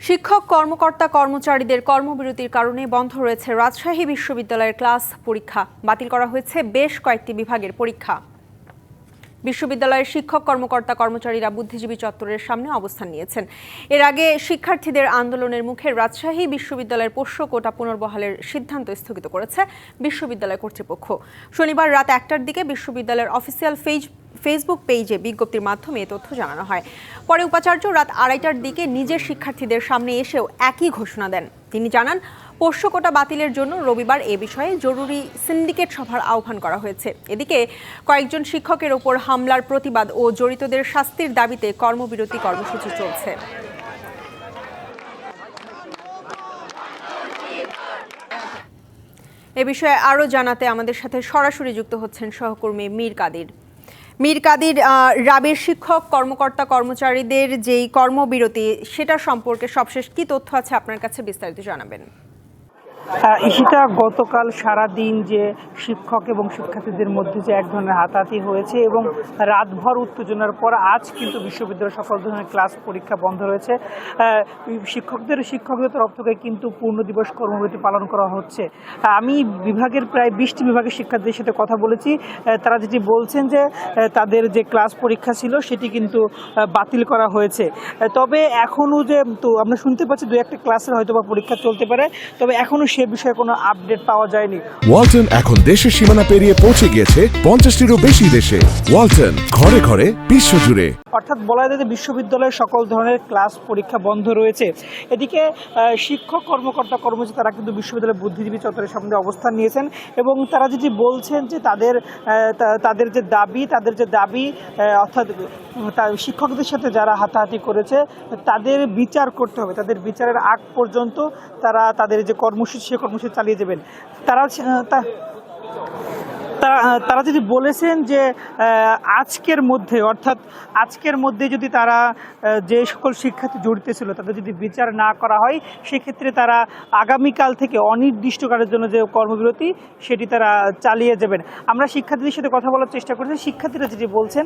শিক্ষক কর্মকর্তা কর্মচারীদের কর্মবিরতির কারণে বন্ধ রয়েছে রাজশাহী বিশ্ববিদ্যালয়ের ক্লাস পরীক্ষা। বাতিল করা হয়েছে বেশ কয়েকটি বিভাগের পরীক্ষা। বিশ্ববিদ্যালয়ের শিক্ষক কর্মকর্তা কর্মচারীরা বুদ্ধিজীবী চত্বরের সামনে অবস্থান নিয়েছেন। এর আগে শিক্ষার্থীদের আন্দোলনের মুখে রাজশাহী বিশ্ববিদ্যালয়ের পোষ্য কোটা পুনর্বহালের সিদ্ধান্ত স্থগিত করেছে বিশ্ববিদ্যালয় কর্তৃপক্ষ। শনিবার রাত 1টার দিকে বিশ্ববিদ্যালয়ের অফিসিয়াল ফেসবুক পেজে বিজ্ঞপ্তির মাধ্যমে এ তথ্য জানানো হয়। পরে উপাচার্য রাত 2:30টার দিকে নিজের শিক্ষার্থীদের সামনে এসেও একই ঘোষণা দেন। তিনি জানান, পোষ্য কোটা বাতিলের জন্য রবিবার এ বিষয়ে জরুরি সিন্ডিকেট সভার আহ্বান করা হয়েছে। এদিকে কয়েকজন শিক্ষকের ওপর হামলার প্রতিবাদ ও জড়িতদের শাস্তির দাবিতে কর্মবিরতি কর্মসূচি চলছে। এ বিষয়ে আরও জানাতে আমাদের সাথে সরাসরি যুক্ত হচ্ছেন সহকর্মী মীর কাদির। রাবির শিক্ষক কর্মকর্তা কর্মচারীদের যেই কর্মবিরতি, সেটা সম্পর্কে সবশেষ কি তথ্য আছে আপনার কাছে, বিস্তারিত জানাবেন। ঈশিতা, গতকাল সারাদিন যে শিক্ষক এবং শিক্ষার্থীদের মধ্যে যে এক ধরনের হাতাহাতি হয়েছে এবং রাতভর উত্তেজনার পর আজ কিন্তু বিশ্ববিদ্যালয়ের সকল ধরনের ক্লাস পরীক্ষা বন্ধ রয়েছে। শিক্ষকদের তরফ থেকে কিন্তু পূর্ণ দিবস কর্মবিরতি পালন করা হচ্ছে। আমি বিভাগের প্রায় 20টি বিভাগের শিক্ষার্থীদের সাথে কথা বলেছি। তারা যেটি বলছেন যে তাদের যে ক্লাস পরীক্ষা ছিল সেটি কিন্তু বাতিল করা হয়েছে। তবে এখনও যে আমরা শুনতে পাচ্ছি 2-1টা ক্লাসের হয়তো বা পরীক্ষা চলতে পারে, তবে এখনও সে বিষয়ে কোনো আপডেট পাওয়া যায়নি। ওয়ালটন এখন দেশের সীমানা পেরিয়ে পৌঁছে গিয়েছে 50টিরও বেশি দেশে। ওয়ালটন, ঘরে ঘরে বিশ্বজুড়ে। অর্থাৎ বলা যায় যে বিশ্ববিদ্যালয়ের সকল ধরনের ক্লাস পরীক্ষা বন্ধ রয়েছে। এদিকে শিক্ষক কর্মকর্তা কর্মচারী তারা কিন্তু বিশ্ববিদ্যালয়ের বুদ্ধিজীবী চত্বরের সামনে অবস্থান নিয়েছেন এবং তারা যেটি বলছেন যে তাদের যে দাবি অর্থাৎ শিক্ষকদের সাথে যারা হাতাহাতি করেছে তাদের বিচার করতে হবে। তাদের বিচারের আগ পর্যন্ত তারা তাদের যে কর্মসূচি সে কর্মসূচি চালিয়ে যাবেন। তারা যদি বলেছেন যে আজকের মধ্যে যদি তারা যে সকল শিক্ষার্থী জড়িত ছিল তাদের যদি বিচার না করা হয়, সেক্ষেত্রে তারা আগামীকাল থেকে অনির্দিষ্টকালের জন্য যে কর্মবিরতি সেটি তারা চালিয়ে যাবেন। আমরা শিক্ষার্থীদের সাথে কথা বলার চেষ্টা করছি। শিক্ষার্থীরা যেটি বলছেন,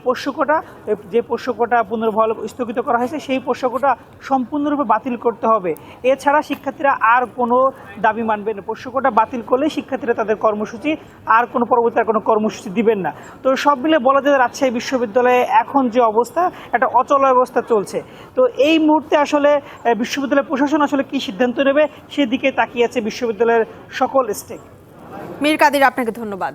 পোষ্য কোটা পুনর্বহাল স্থগিত করা হয়েছে, সেই পোষ্য কোটা সম্পূর্ণরূপে বাতিল করতে হবে। এছাড়া শিক্ষার্থীরা আর কোনো দাবি মানবেন না। পোষ্য কোটা বাতিল করলে শিক্ষার্থীরা তাদের কর্মসূচি আর পরবর্তী কোনো কর্মসূচি দিবেন না। তো সব মিলে বলা যায় রাজশাহী বিশ্ববিদ্যালয়ে এখন যে অবস্থা, একটা অচল অবস্থা চলছে। তো এই মুহূর্তে আসলে বিশ্ববিদ্যালয় প্রশাসন আসলে কি সিদ্ধান্ত নেবে সেদিকে তাকিয়ে আছে বিশ্ববিদ্যালয়ের সকল স্টেক। মীর কাদির, আপনাকে ধন্যবাদ।